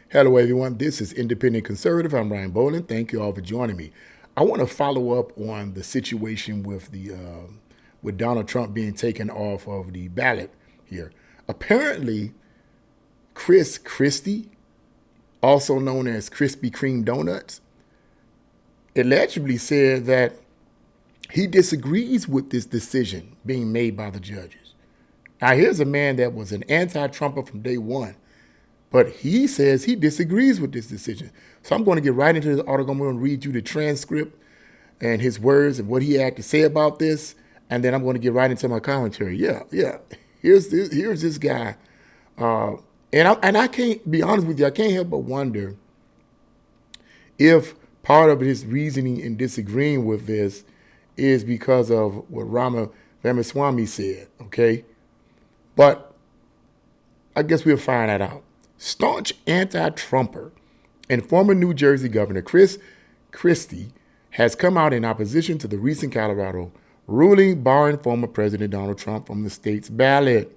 Hello, everyone. This is Independent Conservative. I'm Ryan Boland. Thank you all for joining me. I want to follow up on the situation with with Donald Trump being taken off of the ballot here. Apparently, Christie, also known as Krispy Kreme Donuts, allegedly said that he disagrees with this decision being made by the judges. Now, here's a man that was an anti-Trumper from day one. But he says he disagrees with this decision. So I'm going to get right into this article. I'm going to read you the transcript and his words and what he had to say about this. And then I'm going to get right into my commentary. Yeah. Here's this guy. And I can't be honest with you. I can't help but wonder if part of his reasoning in disagreeing with this is because of what Ramaswamy said. Okay. But I guess we'll find that out. Staunch anti-Trumper and former New Jersey Governor Christie has come out in opposition to the recent Colorado ruling barring former President Donald Trump from the state's ballot.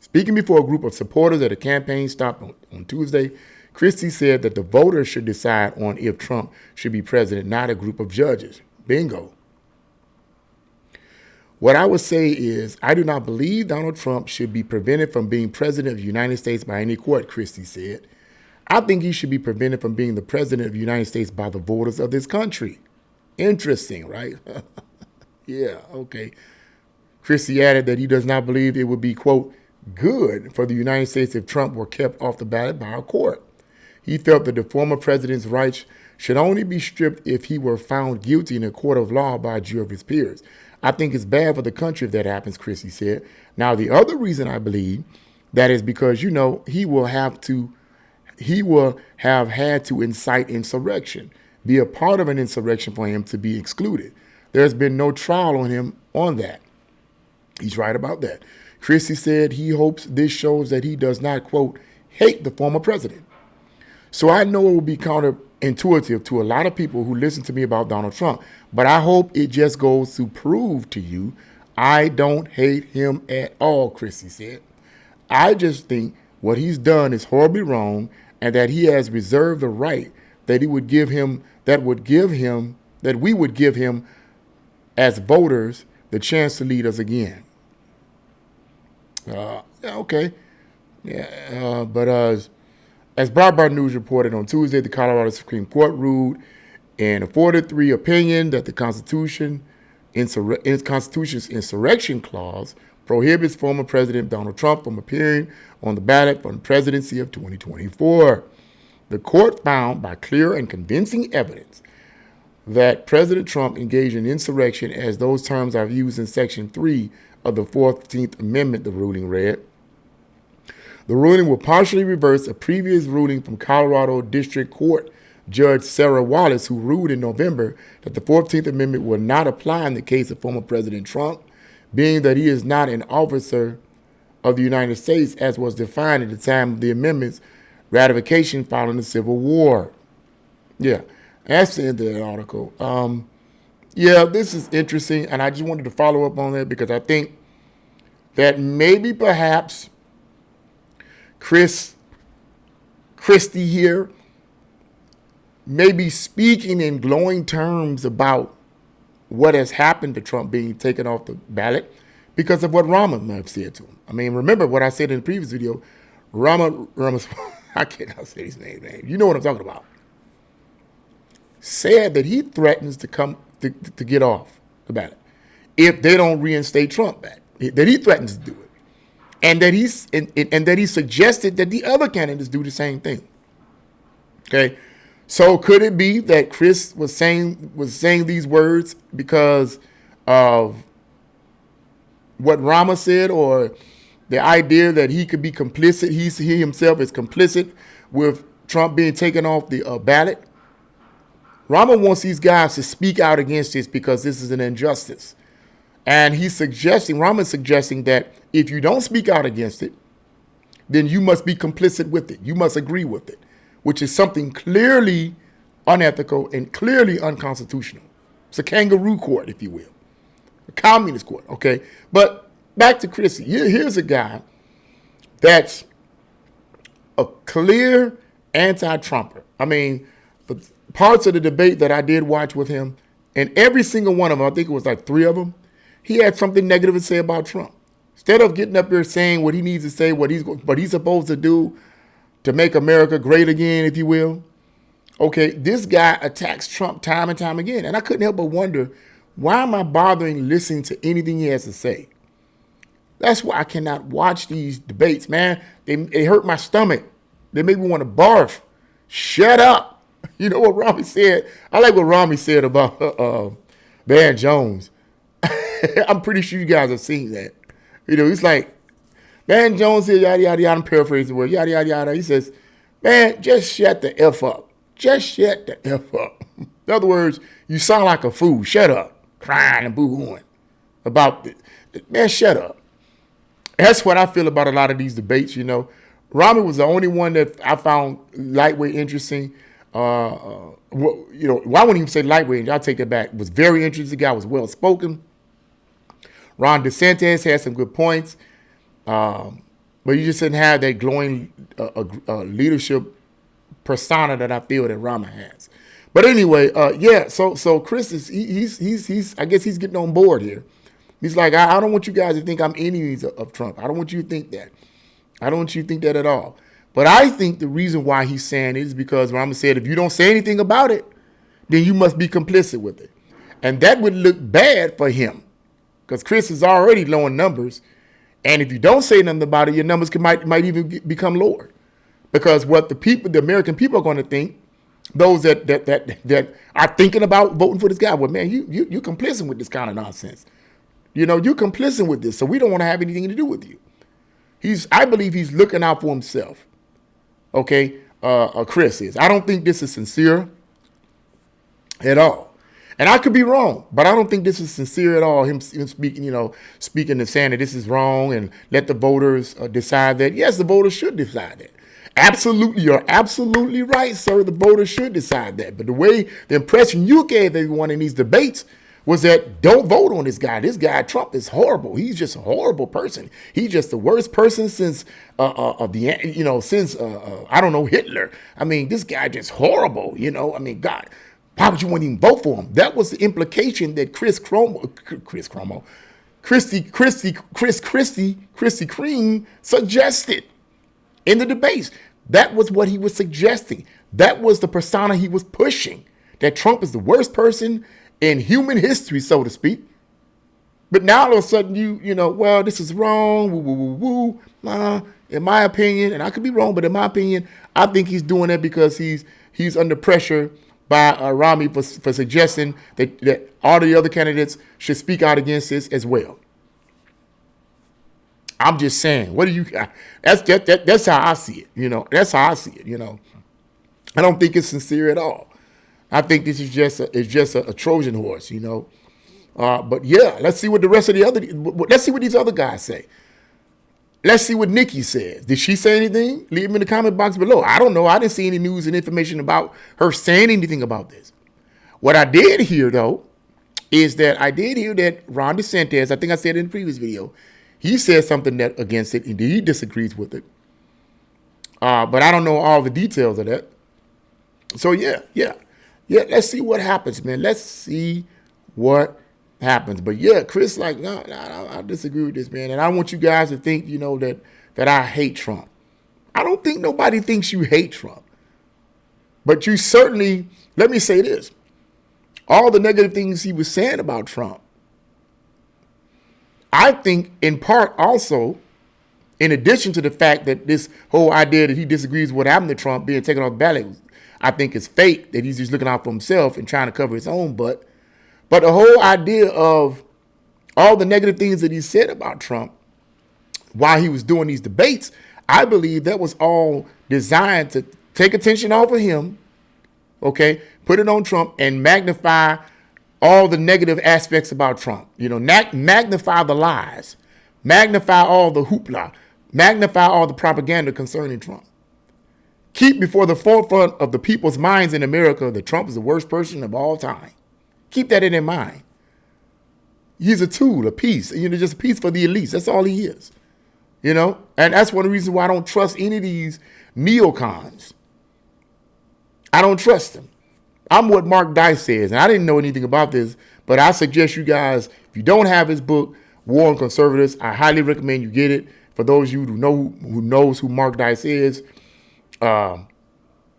Speaking before a group of supporters at a campaign stop on Tuesday, Christie said that the voters should decide on if Trump should be president, not a group of judges. Bingo. What I would say is I do not believe Donald Trump should be prevented from being president of the United States by any court, Christie said. I think he should be prevented from being the president of the United States by the voters of this country. Interesting, right? Yeah, okay. Christie added that he does not believe it would be, quote, good for the United States if Trump were kept off the ballot by a court. He felt that the former president's rights should only be stripped if he were found guilty in a court of law by a jury of his peers. I think it's bad for the country if that happens, Christie said. Now, the other reason I believe that is because, he will have had to incite insurrection, be a part of an insurrection for him to be excluded. There's been no trial on him on that. He's right about that. Christie said he hopes this shows that he does not, quote, hate the former president. So I know it will be counterintuitive to a lot of people who listen to me about Donald Trump, but I hope it just goes to prove to you I don't hate him at all, Christie said. I just think what he's done is horribly wrong and that he has reserved the right that we would give him as voters the chance to lead us again. Okay. Yeah, but as Breitbart News reported on Tuesday, the Colorado Supreme Court ruled in a 4-3 opinion that the Constitution's insurrection clause prohibits former President Donald Trump from appearing on the ballot for the presidency of 2024. The court found by clear and convincing evidence that President Trump engaged in insurrection as those terms are used in Section 3 of the 14th Amendment, the ruling read. The ruling will partially reverse a previous ruling from Colorado District Court Judge Sarah Wallace, who ruled in November that the 14th Amendment will not apply in the case of former President Trump, being that he is not an officer of the United States as was defined at the time of the amendment's ratification following the Civil War. Yeah, that's the end of that article. This is interesting, and I just wanted to follow up on that because I think that maybe perhaps Christie here may be speaking in glowing terms about what has happened to Trump being taken off the ballot because of what Rama may have said to him. I mean, remember what I said in the previous video, I cannot say his name. You know what I'm talking about. Said that he threatens to come to get off the ballot if they don't reinstate Trump back. That he threatens to do it. And that he suggested that the other candidates do the same thing. Okay, so could it be that Chris was saying these words because of what Rama said, or the idea that he could be complicit? He himself is complicit with Trump being taken off the ballot. Rama wants these guys to speak out against this because this is an injustice. And Rama's suggesting that if you don't speak out against it, then you must be complicit with it. You must agree with it, which is something clearly unethical and clearly unconstitutional. It's a kangaroo court, if you will, a communist court, okay? But back to Christie. Here's a guy that's a clear anti-Trumper. I mean, the parts of the debate that I did watch with him, and every single one of them, I think it was like 3 of them, he had something negative to say about Trump. Instead of getting up here saying what he needs to say, what he's supposed to do to make America great again, if you will. Okay, this guy attacks Trump time and time again. And I couldn't help but wonder, why am I bothering listening to anything he has to say? That's why I cannot watch these debates, man. They hurt my stomach. They make me want to barf. Shut up. You know what Rami said? I like what Rami said about Van Jones. I'm pretty sure you guys have seen that. You know, he's like, Van Jones said, yada, yada, yada. I'm paraphrasing the word, yada, yada, yada. He says, man, just shut the F up. Just shut the F up. In other words, you sound like a fool. Shut up. Crying and boo-hooing about it. Man, shut up. That's what I feel about a lot of these debates, you know. Rami was the only one that I found lightweight interesting. You know, well, I wouldn't even say lightweight. I'll take that back. Was very interesting. The guy was well-spoken. Ron DeSantis had some good points. But you just didn't have that glowing leadership persona that I feel that Rama has. But anyway, yeah. So Chris is he's I guess he's getting on board here. He's like, I don't want you guys to think I'm enemies of Trump. I don't want you to think that. I don't want you to think that at all. But I think the reason why he's saying it is because Rama said, if you don't say anything about it, then you must be complicit with it, and that would look bad for him because Chris is already low in numbers. And if you don't say nothing about it, your numbers might even become lower, because what the American people are going to think, those that are thinking about voting for this guy, well, man, you complicit with this kind of nonsense. You know, you're complicit with this, so we don't want to have anything to do with you. I believe he's looking out for himself. Okay, Chris is. I don't think this is sincere at all. And I could be wrong, but I don't think this is sincere at all. Him speaking, speaking and saying that this is wrong and let the voters decide that. Yes, the voters should decide that. Absolutely, you're absolutely right, sir. The voters should decide that. But the impression you gave everyone in these debates was that don't vote on this guy. This guy, Trump, is horrible. He's just a horrible person. He's just the worst person since I don't know, Hitler. I mean, this guy just horrible. I mean, God. Why would you want to even vote for him? That was the implication that Christie Cream suggested in the debates. That was what he was suggesting. That was the persona he was pushing, that Trump is the worst person in human history, so to speak. But now all of a sudden well, this is wrong, woo, woo, woo, woo. In my opinion, and I could be wrong, but in my opinion, I think he's doing that because he's under pressure by Rami for suggesting that all the other candidates should speak out against this as well. I'm just saying, what do you? That's how I see it. That's how I see it. I don't think it's sincere at all. I think this is just a Trojan horse. But yeah, let's see what the rest of let's see what these other guys say. Let's see what Nikki says. Did she say anything? Leave them in the comment box below. I don't know. I didn't see any news and information about her saying anything about this. What I did hear, though, is that Ron DeSantis, I think I said it in the previous video, he said something against it, and he disagrees with it. But I don't know all the details of that. So, yeah. Let's see what happens, man. Let's see what happens. But yeah, Chris, no, I disagree with this, man. And I want you guys to think, that I hate Trump. I don't think nobody thinks you hate Trump. But you certainly, let me say this, all the negative things he was saying about Trump, I think in part also, in addition to the fact that this whole idea that he disagrees with what happened to Trump being taken off the ballot, I think it's fake, that he's just looking out for himself and trying to cover his own butt. But the whole idea of all the negative things that he said about Trump while he was doing these debates, I believe that was all designed to take attention off of him, okay, put it on Trump and magnify all the negative aspects about Trump. Magnify the lies, magnify all the hoopla, magnify all the propaganda concerning Trump. Keep before the forefront of the people's minds in America that Trump is the worst person of all time. Keep that in their mind. He's a tool, a piece, just a piece for the elites. That's all he is, And that's one of the reasons why I don't trust any of these neocons, I don't trust him. I'm what Mark Dice says, and I didn't know anything about this, but I suggest you guys, if you don't have his book, War on Conservatives, I highly recommend you get it. For those of you who knows who Mark Dice is, I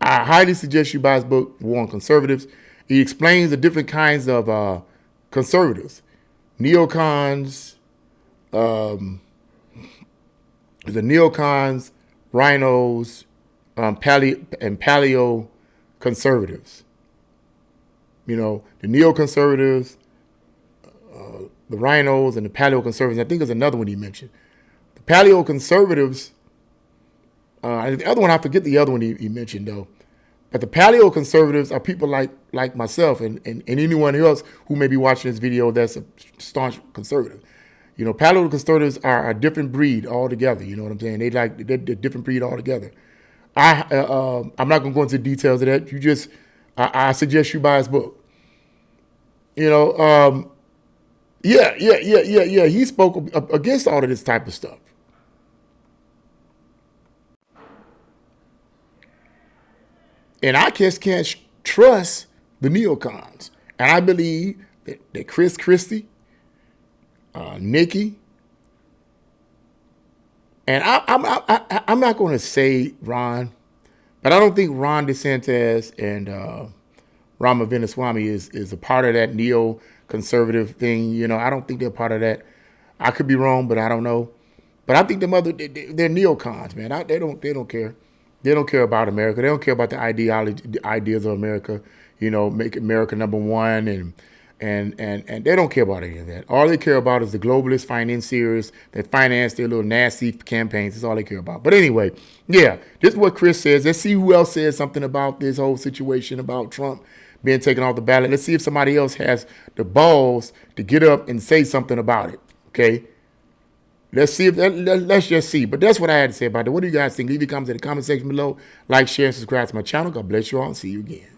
highly suggest you buy his book, War on Conservatives. He explains the different kinds of conservatives, neocons, the neocons, rhinos, paleo conservatives. You know, the neoconservatives, the rhinos, and the paleo conservatives. I think there's another one he mentioned. The paleo conservatives, and the other one, I forget the other one he mentioned though. But the paleo conservatives are people like myself and anyone else who may be watching this video that's a staunch conservative. You know, paleo conservatives are a different breed altogether. You know what I'm saying? They're a different breed altogether. I'm not gonna go into details of that. I suggest you buy his book. You know, yeah. He spoke against all of this type of stuff. And I just can't trust the neocons. And I believe that Christie, Nikki, and I'm not going to say Ron, but I don't think Ron DeSantis and Rama Veneswamy is a part of that neoconservative thing. You know, I don't think they're part of that. I could be wrong, but I don't know. But I think they're neocons, man. They don't care. They don't care about America. They don't care about the ideas of America. You know, make America number one, and they don't care about any of that. All they care about is the globalist financiers that finance their little nasty campaigns. That's all they care about. But anyway, yeah, this is what Chris says. Let's see who else says something about this whole situation about Trump being taken off the ballot. Let's see if somebody else has the balls to get up and say something about it. Okay. Let's just see. But that's what I had to say about it. What do you guys think? Leave your comments in the comment section below. Like, share, and subscribe to my channel. God bless you all and see you again.